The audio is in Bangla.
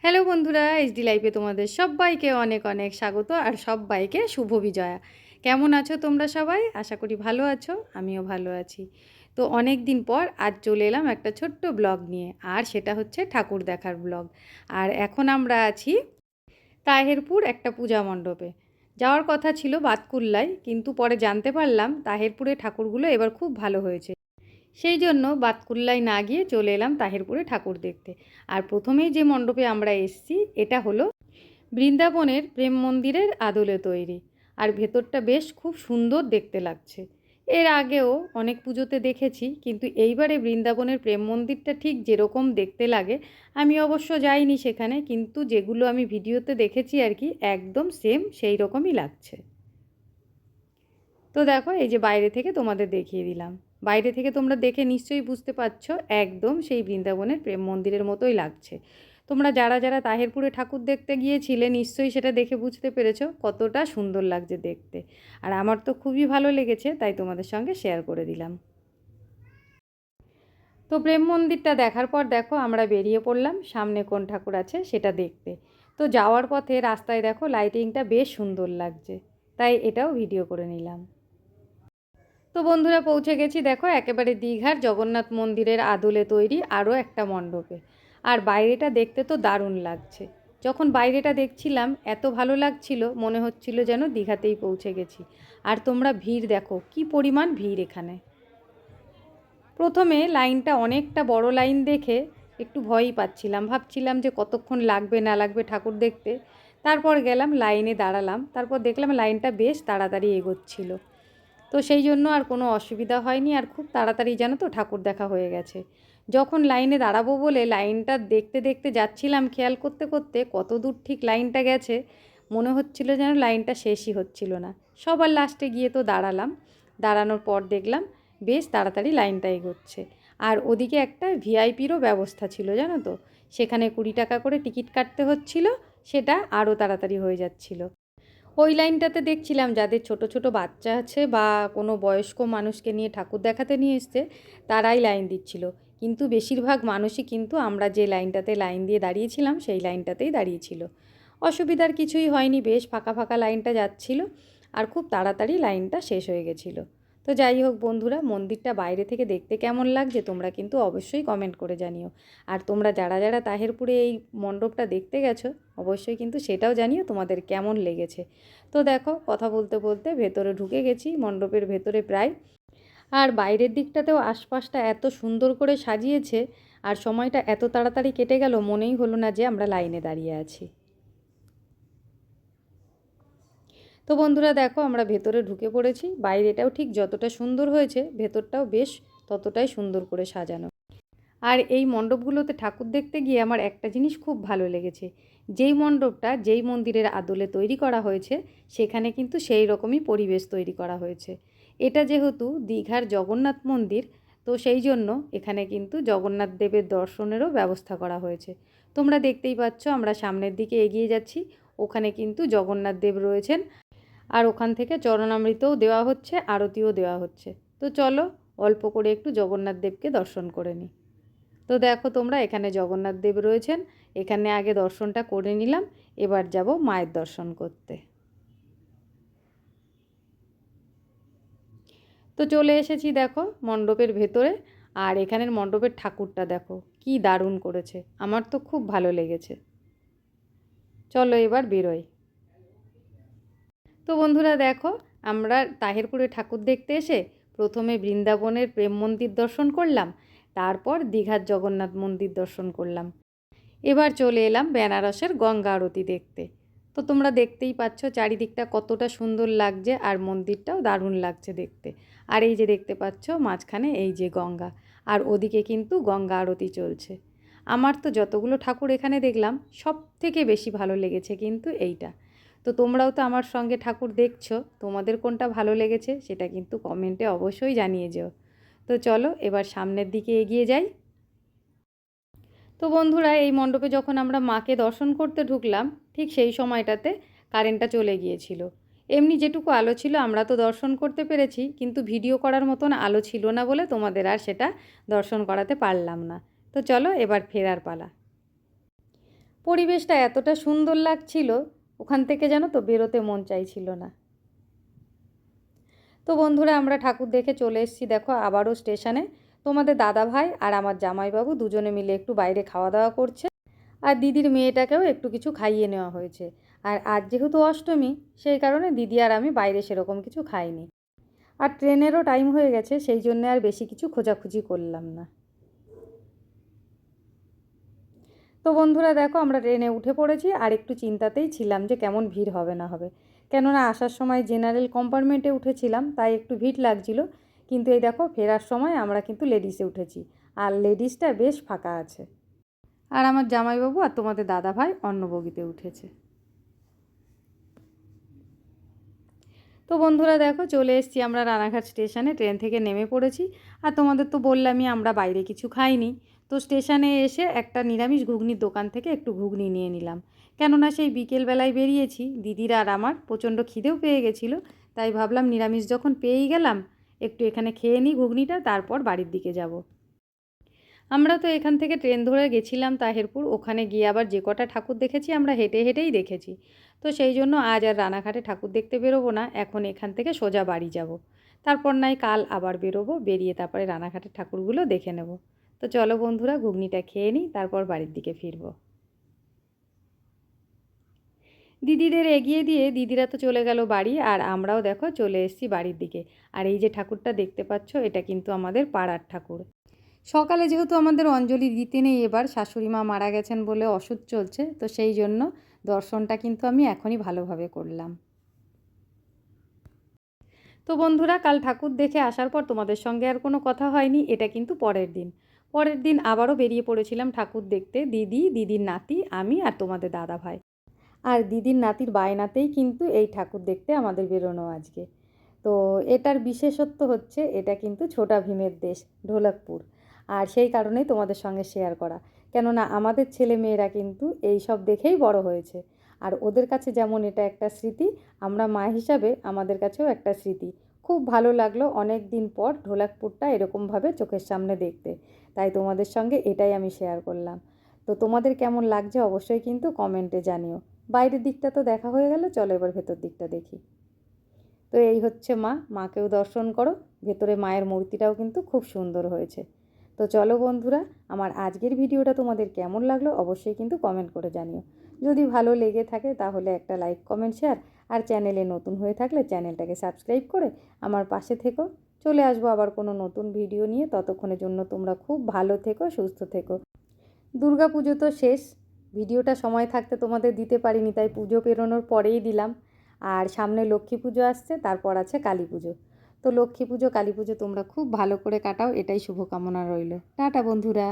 হ্যালো বন্ধুরা, এইচডি লাইফে তোমাদের সবাইকে অনেক অনেক স্বাগত আর সবাইকে শুভ বিজয়া। কেমন আছো তোমরা সবাই? আশা করি ভালো আছো, আমিও ভালো আছি। তো অনেক দিন পর আজ চলে এলাম একটা ছোট্ট ব্লগ নিয়ে, আর সেটা হচ্ছে ঠাকুর দেখার ব্লগ। আর এখন আমরা আছি তাহেরপুর একটা পূজা মণ্ডপে। যাওয়ার কথা ছিল বাতকুল্লায়, কিন্তু পরে জানতে পারলাম তাহেরপুরে ঠাকুরগুলো এবার খুব ভালো হয়েছে। সেই জন্য বাতকুল্লায় না গিয়ে চলে এলাম তাহেরপুরে ঠাকুর দেখতে। আর প্রথমেই যে মণ্ডপে আমরা এসেছি এটা হলো বৃন্দাবনের প্রেম মন্দিরের আদলে তৈরি। আর ভেতরটা বেশ খুব সুন্দর দেখতে লাগছে। এর আগেও অনেক পুজোতে দেখেছি, কিন্তু এইবারে বৃন্দাবনের প্রেম মন্দিরটা ঠিক যেরকম দেখতে লাগে, আমি অবশ্য যাইনি সেখানে, কিন্তু যেগুলো আমি ভিডিওতে দেখেছি আর কি, একদম সেম সেই রকমই লাগছে। তো দেখো, এই যে বাইরে থেকে তোমাদের দেখিয়ে দিলাম। বাইরে থেকে তোমরা দেখে নিশ্চয়ই বুঝতে পারছো, একদম সেই বৃন্দাবনের প্রেম মন্দিরের মতোই লাগছে। তোমরা যারা যারা তাহেরপুরে ঠাকুর দেখতে গিয়েছিলে নিশ্চয়ই সেটা দেখে বুঝতে পেরেছো কতটা সুন্দর লাগছে দেখতে। আর আমার তো খুবই ভালো লেগেছে, তাই তোমাদের সঙ্গে শেয়ার করে দিলাম। তো প্রেম মন্দিরটা দেখার পর দেখো আমরা বেরিয়ে পড়লাম সামনে কোন ঠাকুর আছে সেটা দেখতে। তো যাওয়ার পথে রাস্তায় দেখো লাইটিংটা বেশ সুন্দর লাগছে, তাই এটাও ভিডিও করে নিলাম। তো বন্ধুরা, পৌঁছে গেছি দেখো একেবারে দীঘার জগন্নাথ মন্দিরের আদলে তৈরি আরও একটা মণ্ডপে। আর বাইরেটা দেখতে তো দারুণ লাগছে। যখন বাইরেটা দেখছিলাম এত ভালো লাগছিল, মনে হচ্ছিল যেন দীঘাতেই পৌঁছে গেছি। আর তোমরা ভিড় দেখো, কি পরিমাণ ভিড় এখানে। প্রথমে লাইনটা অনেকটা বড় লাইন দেখে একটু ভয়ই পাচ্ছিলাম, ভাবছিলাম যে কতক্ষণ লাগবে না লাগবে ঠাকুর দেখতে। তারপর গেলাম লাইনে দাঁড়ালাম, তারপর দেখলাম লাইনটা বেশ তাড়াতাড়ি এগোচ্ছিল। তো সেই জন্য আর কোনো অসুবিধা হয়নি, আর খুব তাড়াতাড়ি জানো তো ঠাকুর দেখা হয়ে গেছে। যখন লাইনে দাঁড়াবো বলে লাইনটা দেখতে দেখতে যাচ্ছিলাম, খেয়াল করতে করতে কত দূর ঠিক লাইনটা গেছে মনে হচ্ছিল যেন লাইনটা শেষই হচ্ছিল না। সবার লাস্টে গিয়ে তো দাঁড়ালাম। দাঁড়ানোর পর দেখলাম বেশ তাড়াতাড়ি লাইনটা এগোচ্ছে। আর ওদিকে একটা ভিআইপিরও ব্যবস্থা ছিল জানো তো, সেখানে 20 টাকা করে টিকিট কাটতে হচ্ছিল, সেটা আরও তাড়াতাড়ি হয়ে যাচ্ছিল। ওই লাইনটাতে দেখছিলাম যাদের ছোট ছোট বাচ্চা আছে বা কোনো বয়স্ক মানুষকে নিয়ে ঠাকুর দেখাতে নিয়ে এসছে, তারাই লাইন দিচ্ছিল। কিন্তু বেশিরভাগ মানুষই কিন্তু আমরা যে লাইনটাতে লাইন দিয়ে দাঁড়িয়েছিলাম সেই লাইনটাতেই দাঁড়িয়েছিল। অসুবিধার কিছুই হয়নি, বেশ ফাঁকা ফাঁকা লাইনটা যাচ্ছিল, আর খুব তাড়াতাড়ি লাইনটা শেষ হয়ে গেছিলো। তো যাই হোক বন্ধুরা, মন্দিরটা বাইরে থেকে দেখতে কেমন লাগছে তোমরা কিন্তু অবশ্যই কমেন্ট করে জানিও। আর তোমরা যারা যারা তাহেরপুরে এই মণ্ডপটা দেখতে গেছো অবশ্যই কিন্তু সেটাও জানিও তোমাদের কেমন লেগেছে। তো দেখো, কথা বলতে বলতে ভেতরে ঢুকে গেছি মণ্ডপের ভেতরে প্রায়। আর বাইরের দিকটাতেও আশপাশটা এত সুন্দর করে সাজিয়েছে, আর সময়টা এত তাড়াতাড়ি কেটে গেল মনেই হলো না যে আমরা লাইনে দাঁড়িয়ে আছি। তো বন্ধুরা দেখো, আমরা ভেতরে ঢুকে পড়েছি। বাইরেটাও ঠিক যতটা সুন্দর হয়েছে ভেতরটাও বেশ ততটাই সুন্দর করে সাজানো। আর এই মণ্ডপগুলোতে ঠাকুর দেখতে গিয়ে আমার একটা জিনিস খুব ভালো লেগেছে, যেই মণ্ডপটা যেই মন্দিরের আদলে তৈরি করা হয়েছে সেখানে কিন্তু সেই রকমই পরিবেশ তৈরি করা হয়েছে। এটা যেহেতু দীঘার জগন্নাথ মন্দির, তো সেই জন্য এখানে কিন্তু জগন্নাথ দেবের দর্শনেরও ব্যবস্থা করা হয়েছে। তোমরা দেখতেই পাচ্ছ আমরা সামনের দিকে এগিয়ে যাচ্ছি, ওখানে কিন্তু জগন্নাথ দেব রয়েছেন। আর ওখান থেকে চরণামৃতও দেওয়া হচ্ছে, আরতিও দেওয়া হচ্ছে। তো চলো অল্প করে একটু জগন্নাথ দেবকে দর্শন করে নিই। তো দেখো তোমরা, এখানে জগন্নাথ দেব রয়েছেন, এখানে আগে দর্শনটা করে নিলাম। এবার যাব মায়ের দর্শন করতে। তো চলে এসেছি দেখো মণ্ডপের ভেতরে। আর এখানের মণ্ডপের ঠাকুরটা দেখো কি দারুণ করেছে, আমার তো খুব ভালো লেগেছে। চলো এবার বেরোই। তো বন্ধুরা দেখো, আমরা তাহেরপুরে ঠাকুর দেখতে এসে প্রথমে বৃন্দাবনের প্রেম মন্দির দর্শন করলাম, তারপর দীঘার জগন্নাথ মন্দির দর্শন করলাম। এবার চলে এলাম বেনারসের গঙ্গা আরতি দেখতে। তো তোমরা দেখতেই পাচ্ছ চারিদিকটা কতটা সুন্দর লাগছে, আর মন্দিরটাও দারুণ লাগছে দেখতে। আর এই যে দেখতে পাচ্ছ মাঝখানে এই যে গঙ্গা, আর ওদিকে কিন্তু গঙ্গা আরতি চলছে। আমার তো যতগুলো ঠাকুর এখানে দেখলাম সব থেকে বেশি ভালো লেগেছে কিন্তু এইটা। তো তোমরাও তো আমার সঙ্গে ঠাকুর দেখছো, তোমাদের কোনটা ভালো লেগেছে সেটা কিন্তু কমেন্টে অবশ্যই জানিয়ে যেও। তো চলো এবার সামনের দিকে এগিয়ে যাই। তো বন্ধুরা, এই মণ্ডপে যখন আমরা মাকে দর্শন করতে ঢুকলাম ঠিক সেই সময়টাতে কারেন্টটা চলে গিয়েছিল। এমনি যেটুকু আলো ছিল আমরা তো দর্শন করতে পেরেছি, কিন্তু ভিডিও করার মতন আলো ছিল না বলে তোমাদের আর সেটা দর্শন করাতে পারলাম না। তো চলো এবার ফেরার পালা। পরিবেশটা এতটা সুন্দর লাগছিল, ওখান থেকে যেন তো বেরোতে মন চাইছিল না। তো বন্ধুরা আমরা ঠাকুর দেখে চলে এসেছি দেখো আবারও স্টেশনে। তোমাদের দাদাভাই আর আমার জামাইবাবু দুজনে মিলে একটু বাইরে খাওয়া দাওয়া করছে, আর দিদির মেয়েটাকেও একটু কিছু খাইয়ে নেওয়া হয়েছে। আর আজ যেহেতু অষ্টমী, সেই কারণে দিদি আর আমি বাইরে সেরকম কিছু খাইনি। আর ট্রেনেরও টাইম হয়ে গেছে, সেই জন্য আর বেশি কিছু খোঁজাখুঁজি করলাম না। তো বন্ধুরা দেখো আমরা ট্রেনে উঠে পড়েছি, আর একটু চিন্তাতেই ছিলাম যে কেমন ভিড় হবে না হবে, কেননা আসার সময় জেনারেল কম্পার্টমেন্টে উঠেছিলাম, তাই একটু ভিড় লাগছিল। কিন্তু এই দেখো ফেরার সময় আমরা কিন্তু লেডিসে উঠেছি, আর লেডিসটা বেশ ফাঁকা আছে। আর আমার জামাইবাবু আর তোমাদের দাদাভাই অন্য বগিতে উঠেছে। তো বন্ধুরা দেখো চলে এসেছি আমরা রানাঘাট স্টেশনে, ট্রেন থেকে নেমে পড়েছি। আর তোমাদের তো বললামই আমরা বাইরে কিছু খাইনি। তো স্টেশনে এসে একটা নিরামিষ ঘুগনির দোকান থেকে একটু ঘুগনি নিয়ে নিলাম, কেননা সেই বিকেলবেলায় বেরিয়েছি, দিদির আর আমার প্রচণ্ড খিদেও পেয়ে গেছিলো। তাই ভাবলাম নিরামিষ যখন পেয়েই গেলাম, একটু এখানে খেয়ে নিই ঘুগনিটা, তারপর বাড়ির দিকে যাব। আমরা তো এখান থেকে ট্রেন ধরে গেছিলাম তাহেরপুর, ওখানে গিয়ে আবার যে কটা ঠাকুর দেখেছি আমরা হেঁটে হেঁটেই দেখেছি। তো সেই জন্য আজ আর রানাঘাটে ঠাকুর দেখতে বেরোবো না, এখন এখান থেকে সোজা বাড়ি যাব। তারপর নয় কাল আবার বেরোবো, বেরিয়ে তারপরে রানাঘাটের ঠাকুরগুলো দেখে নেব। তো চলো বন্ধুরা ঘুগনিটা খেয়ে নিই, তারপর বাড়ির দিকে ফিরবো। দিদিদের এগিয়ে দিয়ে দিদিরা তো চলে গেল বাড়ি, আর আমরাও দেখো চলে এসেছি বাড়ির দিকে। আর এই যে ঠাকুরটা দেখতে পাচ্ছ, এটা কিন্তু আমাদের পাড়ার ঠাকুর। সকালে যেহেতু আমাদের অঞ্জলি দিতে নেই, এবার শাশুড়ি মা মারা গেছেন বলে ওষুধ চলছে, তো সেই জন্য দর্শনটা কিন্তু আমি এখনই ভালোভাবে করলাম। তো বন্ধুরা কাল ঠাকুর দেখে আসার পর তোমাদের সঙ্গে আর কোনো কথা হয়নি, এটা কিন্তু পরের দিন আবারও বেরিয়ে পড়েছিলাম ঠাকুর দেখতে, দিদি, দিদির নাতি, আমি আর তোমাদের দাদা ভাই। আর দিদির নাতির বায়নাতেই কিন্তু এই ঠাকুর দেখতে আমাদের বেরোনো আজকে। তো এটার বিশেষত্ব হচ্ছে এটা কিন্তু ছোটা ভীমের দেশ, ঢোলকপুর। আর সেই কারণেই তোমাদের সঙ্গে শেয়ার করা, কেননা আমাদের ছেলে মেয়েরা কিন্তু এই সব দেখেই বড় হয়েছে। আর ওদের কাছে যেমন এটা একটা স্মৃতি, আমরা মা হিসাবে আমাদের কাছেও একটা স্মৃতি। খুব ভালো লাগলো অনেক দিন পর ঢোলকপুরটা এরকমভাবে চোখের সামনে দেখতে, তাই তোমাদের সঙ্গে এটাই আমি শেয়ার করলাম। তো তোমাদের কেমন লাগছে অবশ্যই কিন্তু কমেন্টে জানিও। বাইরের দিকটা তো দেখা হয়ে গেল, চলো এবার ভেতর দিকটা দেখি। তো এই হচ্ছে মা, মাকেও দর্শন করো, ভেতরে মায়ের মূর্তিটাও কিন্তু খুব সুন্দর হয়েছে। তো চলো বন্ধুরা, আমার আজকের ভিডিওটা তোমাদের কেমন লাগলো অবশ্যই কিন্তু কমেন্ট করে জানিও। যদি ভালো লেগে থাকে তাহলে একটা লাইক, কমেন্ট, শেয়ার, আর চ্যানেলে নতুন হয়ে থাকলে চ্যানেলটাকে সাবস্ক্রাইব করে আমার পাশে থেকো। চলে আসবো আবার কোনো নতুন ভিডিও নিয়ে, ততক্ষণের জন্য তোমরা খুব ভালো থেকো, সুস্থ থেকো। দুর্গাপুজো তো শেষ, ভিডিওটা সময় থাকতে তোমাদের দিতে পারিনি, তাই পুজো পেরোনোর পরেই দিলাম। আর সামনে লক্ষ্মী পুজো আসছে, তারপর আছে কালী পুজো। তো লক্ষ্মী পুজো, কালী পুজো তোমরা খুব ভালো করে কাটাও, এটাই শুভকামনা রইল। টাটা বন্ধুরা।